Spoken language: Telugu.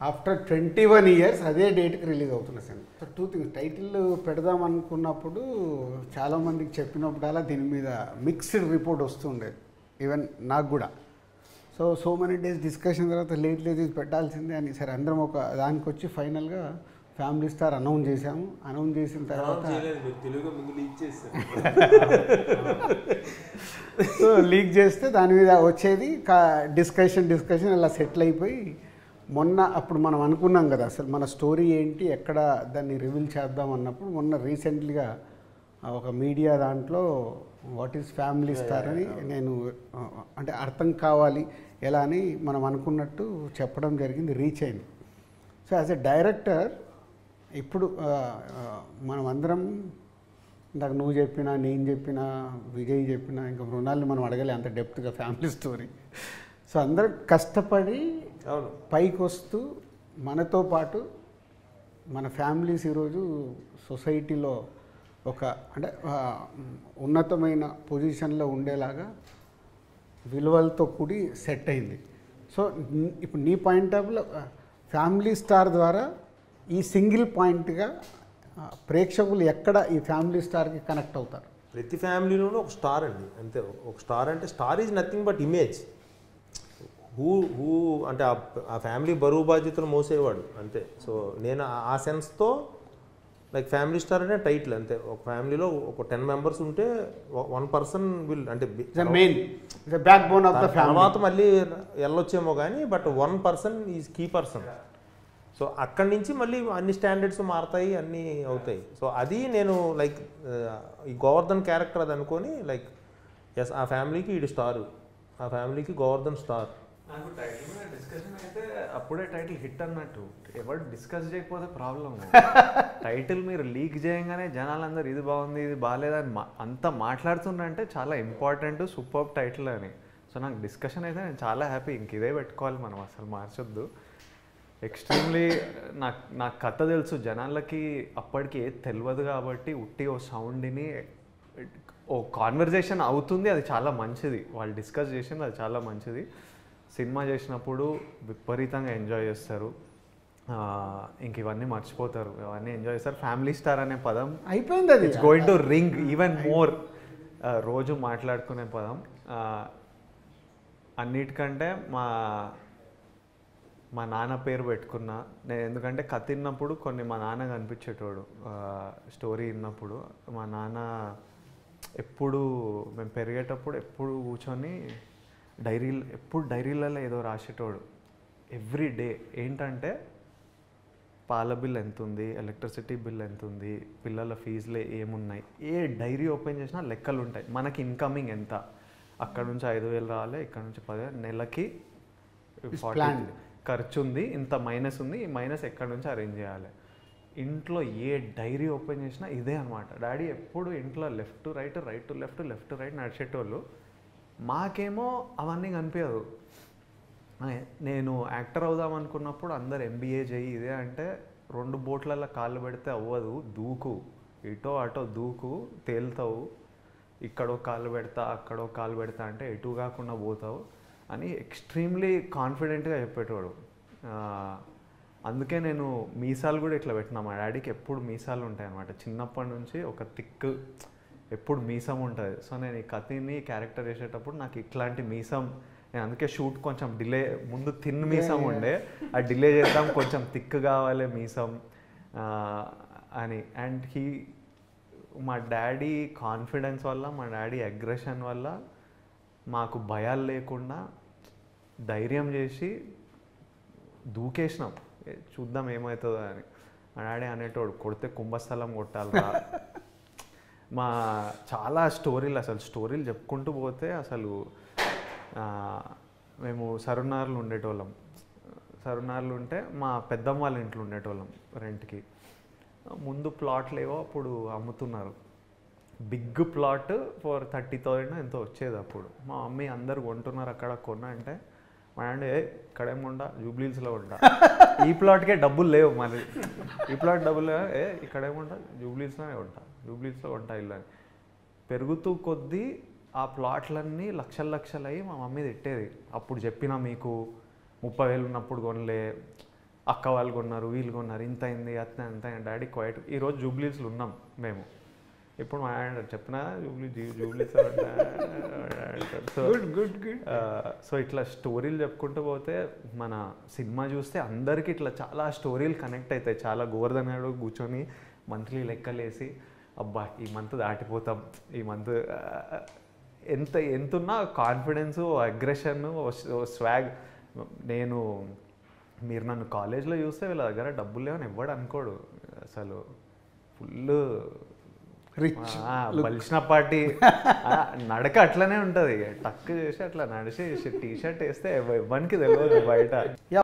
ఆఫ్టర్ 21 years అదే డేట్కి రిలీజ్ అవుతున్న సినిమా. సో 2 things, టైటిల్ పెడదాం అనుకున్నప్పుడు చాలామందికి చెప్పినప్పుడల్లా దీని మీద మిక్స్డ్ రిపోర్ట్ వస్తుండేది, ఈవెన్ నాకు కూడా. సో మెనీ డేస్ డిస్కషన్ తర్వాత లేట్ ఇది పెట్టాల్సిందే అని సరే అందరం ఒక దానికి వచ్చి ఫైనల్గా ఫ్యామిలీ స్టార్ అనౌన్స్ చేసాము. అనౌన్స్ చేసిన తర్వాత సో లీక్ చేస్తే దాని మీద వచ్చేది డిస్కషన్ అలా సెటిల్ అయిపోయి మొన్న అప్పుడు మనం అనుకున్నాం కదా అసలు మన స్టోరీ ఏంటి, ఎక్కడ దాన్ని రివీల్ చేద్దాం అన్నప్పుడు మొన్న రీసెంట్లీగా ఒక మీడియా దాంట్లో వాట్ ఈజ్ ఫ్యామిలీ స్టార్ అని నేను అంటే అర్థం కావాలి ఎలా అని మనం అనుకున్నట్టు చెప్పడం జరిగింది, రీచ్ అయింది. సో యాజ్ ఎ డైరెక్టర్ ఇప్పుడు మనం అందరం ఇందాక నువ్వు చెప్పినా నేను చెప్పినా విజయ్ చెప్పినా ఇంకా మృణాల్ని మనం అడగలే అంత డెప్త్గా ఫ్యామిలీ స్టోరీ. సో అందరం కష్టపడి పైకి వస్తూ మనతో పాటు మన ఫ్యామిలీస్ ఈరోజు సొసైటీలో ఒక అంటే ఉన్నతమైన పొజిషన్లో ఉండేలాగా విలువలతో కూడి సెట్ అయింది. సో ఇప్పుడు నీ పాయింట్ ఆఫ్ వ్యూలో ఫ్యామిలీ స్టార్ ద్వారా ఈ సింగిల్ పాయింట్గా ప్రేక్షకులు ఎక్కడ ఈ ఫ్యామిలీ స్టార్కి కనెక్ట్ అవుతారు? ప్రతి ఫ్యామిలీలోనూ ఒక స్టార్ అండి, అంతే. ఒక స్టార్ అంటే star is nothing but image. Who అంటే ఆ ఫ్యామిలీ బరువు బాధ్యతలు మోసేవాడు అంతే. సో నేను ఆ సెన్స్తో లైక్ ఫ్యామిలీ స్టార్ అంటే టైటిల్ అంతే. ఒక ఫ్యామిలీలో ఒక 10 members ఉంటే 1 person విల్ అంటే main back bone of the family. తర్వాత మళ్ళీ వెళ్ళొచ్చేమో కానీ but 1 person is key person. So అక్కడి నుంచి మళ్ళీ అన్ని స్టాండర్డ్స్ మారుతాయి, అన్నీ అవుతాయి. సో అది నేను లైక్ ఈ గోవర్ధన్ క్యారెక్టర్ అది అనుకొని లైక్ ఎస్ ఆ ఫ్యామిలీకి ఈడు స్టారు, ఆ ఫ్యామిలీకి గోవర్ధన్ స్టార్. నాకు టైటిల్ మీద డిస్కషన్ అయితే అప్పుడే టైటిల్ హిట్ అన్నట్టు. ఎవరు డిస్కస్ చేయకపోతే ప్రాబ్లం. టైటిల్ మీరు లీక్ చేయగానే జనాలందరూ ఇది బాగుంది ఇది బాగాలేదని అంతా మాట్లాడుతుందంటే చాలా ఇంపార్టెంట్ సూపర్ టైటిల్ అని. సో నాకు డిస్కషన్ అయితే నేను చాలా హ్యాపీ, ఇంక ఇదే పెట్టుకోవాలి మనం, అసలు మార్చొద్దు. ఎక్స్ట్రీమ్లీ నాకు కథ తెలుసు, జనాలకి అప్పటికి ఏది తెలియదు కాబట్టి ఉట్టి ఓ సౌండ్ని ఓ కాన్వర్జేషన్ అవుతుంది, అది చాలా మంచిది. వాళ్ళు డిస్కస్ చేసింది అది చాలా మంచిది. సినిమా చేసినప్పుడు విపరీతంగా ఎంజాయ్ చేస్తారు, ఇంక ఇవన్నీ మర్చిపోతారు, ఇవన్నీ ఎంజాయ్ చేస్తారు. ఫ్యామిలీ స్టార్ అనే పదం అయిపోయింది, అది it's going to ring even more. రోజు మాట్లాడుకునే పదం. అన్నిటికంటే మా నాన్న పేరు పెట్టుకున్నా నేను, ఎందుకంటే కథ విన్నప్పుడు కొన్ని మా నాన్న కనిపించేటోడు. స్టోరీ విన్నప్పుడు మా నాన్న ఎప్పుడు మేము పెరిగేటప్పుడు ఎప్పుడు కూర్చొని డైరీలలో ఏదో రాసేటోడు ఎవ్రీ డే. ఏంటంటే పాల బిల్ ఎంత ఉంది, ఎలక్ట్రిసిటీ బిల్ ఎంత ఉంది, పిల్లల ఫీజులు ఏమున్నాయి, ఏ డైరీ ఓపెన్ చేసినా లెక్కలు ఉంటాయి. మనకి ఇన్కమింగ్ ఎంత, అక్కడ నుంచి 5,000 రావాలి, ఇక్కడ నుంచి 10,000, నెలకి 40 ఖర్చు ఉంది, ఇంత మైనస్ ఉంది, ఈ మైనస్ ఎక్కడి నుంచి అరేంజ్ చేయాలి. ఇంట్లో ఏ డైరీ ఓపెన్ చేసినా ఇదే అనమాట. డాడీ ఎప్పుడు ఇంట్లో left to right, right to left, left to right నడిచేటోళ్ళు. మాకేమో అవన్నీ కనిపించదు. నేను యాక్టర్ అవుదాం అనుకున్నప్పుడు అందరు MBA చేయి ఇదే అంటే 2 బోట్లలో కాళ్ళు పెడితే అవ్వదు, దూకు, ఇటో అటో దూకు, తేలుతావు, ఇక్కడో కాళ్ళు పెడతా అక్కడో కాళ్ళు పెడతా అంటే ఎటు కాకుండా పోతావు అని ఎక్స్ట్రీమ్లీ కాన్ఫిడెంట్గా చెప్పేటోడు. అందుకే నేను మీసాలు కూడా ఇట్లా పెట్టినా. మా డాడీకి ఎప్పుడు మీసాలు ఉంటాయి అన్నమాట, చిన్నప్పటి నుంచి ఒక థిక్ ఎప్పుడు మీసం ఉంటుంది. సో నేను ఈ కథని క్యారెక్టర్ చేసేటప్పుడు నాకు ఇట్లాంటి మీసం, నేను అందుకే షూట్ కొంచెం డిలే, ముందు థిన్ మీసం ఉండే, ఆ డిలే చేద్దాం కొంచెం థిక్ కావాలి మీసం అని. అండ్ మా డాడీ కాన్ఫిడెన్స్ వల్ల, మా డాడీ అగ్రెషన్ వల్ల మాకు భయాలు లేకుండా ధైర్యం చేసి దూకేసినాం, చూద్దాం ఏమవుతుందో అని. మా డాడీ అనేటోడు కొడితే కుంభస్థలం కొట్టాలరా. మా చాలా స్టోరీలు, అసలు స్టోరీలు చెప్పుకుంటూ పోతే అసలు మేము సరునార్లు ఉండేటోళ్ళం. సరునార్లు ఉంటే మా పెద్దమ్మ వాళ్ళ ఇంట్లో ఉండేటోళ్ళం రెంట్కి. ముందు ప్లాట్లు ఏవో అప్పుడు అమ్ముతున్నారు, బిగ్ ప్లాట్ ఫర్ 30,000 ఎంతో వచ్చేది అప్పుడు. మా మమ్మీ అందరు కొంటున్నారు అక్కడ, కొన్నా అంటే మా డాడీ ఇక్కడేముండా జూబ్లీహిల్స్లో ఉంటా, ఈ ప్లాట్కే డబ్బులు లేవు, మళ్ళీ ఈ ప్లాట్ డబ్బులు లేవు, ఇక్కడేముంటా జూబ్లీహిల్స్లోనే ఉంటా, జూబ్లీహిల్స్లో ఉంటా ఇల్లు అని. పెరుగుతూ కొద్దీ ఆ ప్లాట్లన్నీ లక్షలు అయ్యి మా మమ్మీ తిట్టేది. అప్పుడు చెప్పినా మీకు 30,000 ఉన్నప్పుడు కొనలే, అక్క వాళ్ళు కొన్నారు, వీళ్ళు కొన్నారు, ఇంత అయింది, అంత అంత డాడీ క్వైట్. ఈరోజు జూబ్లీస్లో ఉన్నాం మేము. ఇప్పుడు మా ఆయన చెప్పిన జూబ్లీస్ సో గుడ్ సో ఇట్లా స్టోరీలు చెప్పుకుంటూ పోతే మన సినిమా చూస్తే అందరికీ ఇట్లా చాలా స్టోరీలు కనెక్ట్ అవుతాయి. చాలా గోవర్ధన్ గారు కూర్చొని మంత్లీ లెక్కలేసి అబ్బా ఈ మంత్ దాటిపోతాం, ఈ మంత్ ఎంతున్నా కాన్ఫిడెన్సు, అగ్రెషన్, స్వాగ్. మీరు నన్ను కాలేజ్లో చూస్తే వీళ్ళ దగ్గర డబ్బులు లేవని ఎవ్వడు అనుకోడు అసలు. ఫుల్ బలిసిన పార్టీ నడక అట్లనే ఉంటుంది. టక్ చేసి అట్లా నడిచి టీ షర్ట్ వేస్తే ఎవరికి తెలియదు బయట.